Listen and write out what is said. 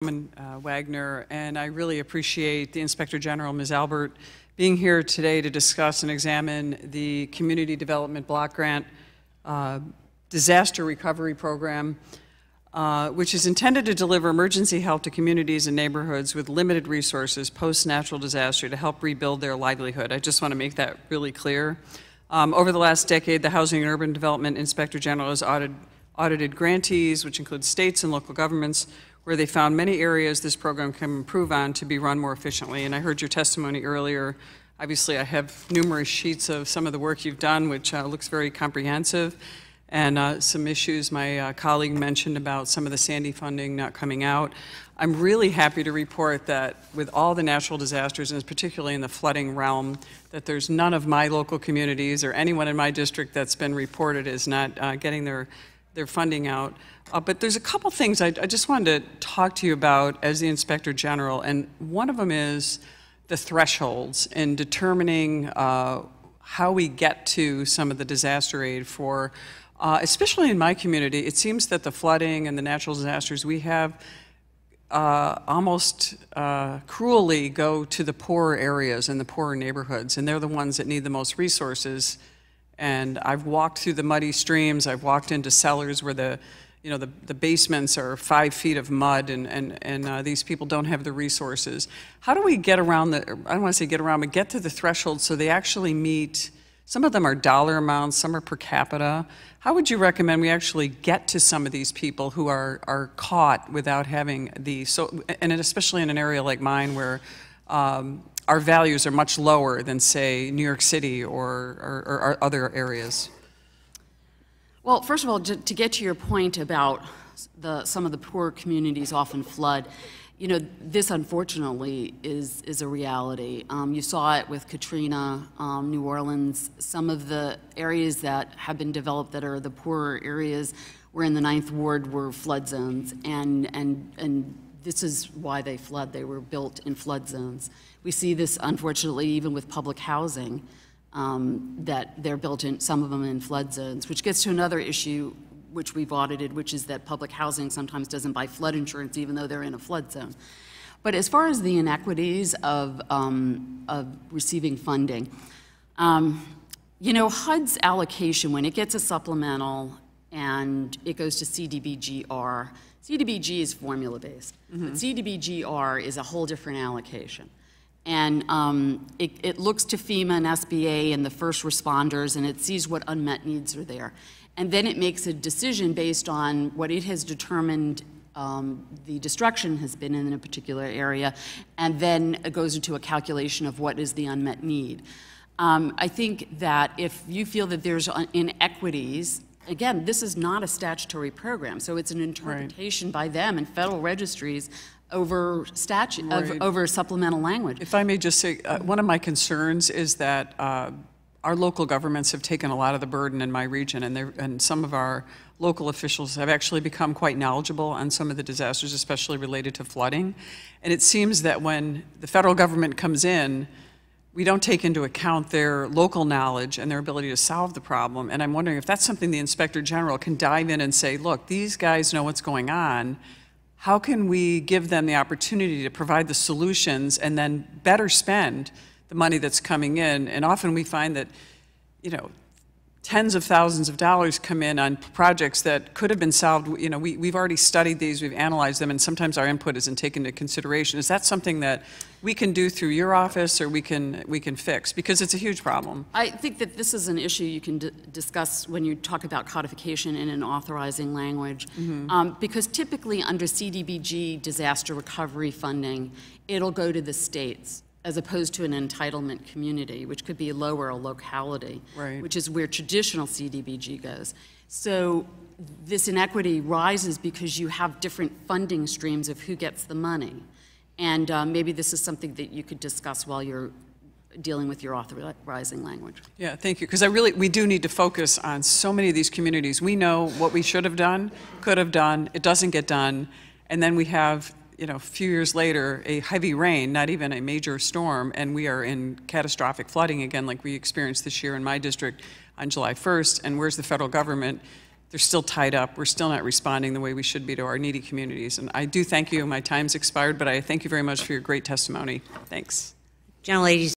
Wagner, and I really appreciate the Inspector General, Ms. Albert, being here today to discuss and examine the Community Development Block Grant Disaster Recovery Program, which is intended to deliver emergency help to communities and neighborhoods with limited resources post-natural disaster to help rebuild their livelihood. I just want to make that really clear. Over the last decade, the Housing and Urban Development Inspector General has audited grantees, which include states and local governments, where they found many areas this program can improve on to be run more efficiently. And I heard your testimony earlier. Obviously, I have numerous sheets of some of the work you've done, which looks very comprehensive, and some issues my colleague mentioned about some of the Sandy funding not coming out. I'm really happy to report that with all the natural disasters, and particularly in the flooding realm, that there's none of my local communities or anyone in my district that's been reported as not getting their funding out. But there's a couple things I just wanted to talk to you about as the Inspector General, and one of them is the thresholds in determining how we get to some of the disaster aid for, especially in my community. It seems that the flooding and the natural disasters we have almost cruelly go to the poorer areas and the poorer neighborhoods, and they're the ones that need the most resources. And I've walked through the muddy streams, I've walked into cellars where the basements are 5 feet of mud, and these people don't have the resources. How do we get around I don't want to say get around, but get to the threshold so they actually meet? Some of them are dollar amounts, some are per capita. How would you recommend we actually get to some of these people who are caught without having and especially in an area like mine where our values are much lower than, say, New York City or other areas? Well, first of all, to get to your point about some of the poor communities often flood, this unfortunately is a reality. You saw it with Katrina, New Orleans. Some of the areas that have been developed that are the poorer areas were in the 9th Ward were flood zones, and this is why they flood. They were built in flood zones. We see this, unfortunately, even with public housing, that they're built in, some of them in flood zones, which gets to another issue which we've audited, which is that public housing sometimes doesn't buy flood insurance even though they're in a flood zone. But as far as the inequities of receiving funding, HUD's allocation, when it gets a supplemental and it goes to CDBGR, CDBG is formula-based, but CDBGR is a whole different allocation. And it looks to FEMA and SBA and the first responders, and it sees what unmet needs are there. And then it makes a decision based on what it has determined the destruction has been in a particular area, and then it goes into a calculation of what is the unmet need. I think that if you feel that there's inequities, again, this is not a statutory program, so it's an interpretation by them and federal registries over over supplemental language. If I may just say, one of my concerns is that our local governments have taken a lot of the burden in my region, and some of our local officials have actually become quite knowledgeable on some of the disasters, especially related to flooding. And it seems that when the federal government comes in, we don't take into account their local knowledge and their ability to solve the problem. And I'm wondering if that's something the Inspector General can dive in and say, look, these guys know what's going on. How can we give them the opportunity to provide the solutions and then better spend the money that's coming in? And often we find that, tens of thousands of dollars come in on projects that could have been solved. We've already studied these, we've analyzed them, and sometimes our input isn't taken into consideration. Is that something that we can do through your office, or we can fix? Because it's a huge problem. I think that this is an issue you can discuss when you talk about codification in an authorizing language. Because typically under CDBG disaster recovery funding, it'll go to the states, as opposed to an entitlement community, which could be lower a locality, which is where traditional CDBG goes. So this inequity rises because you have different funding streams of who gets the money. And maybe this is something that you could discuss while you're dealing with your authorizing language. Yeah, thank you, because we do need to focus on so many of these communities. We know what we should have done, could have done, it doesn't get done, and then we have a few years later, a heavy rain, not even a major storm, and we are in catastrophic flooding again like we experienced this year in my district on July 1st, and where's the federal government they're still tied up. We're still not responding the way we should be to our needy communities. And I do thank you. My time's expired, but I thank you very much for your great testimony. Thanks. Gentlelady's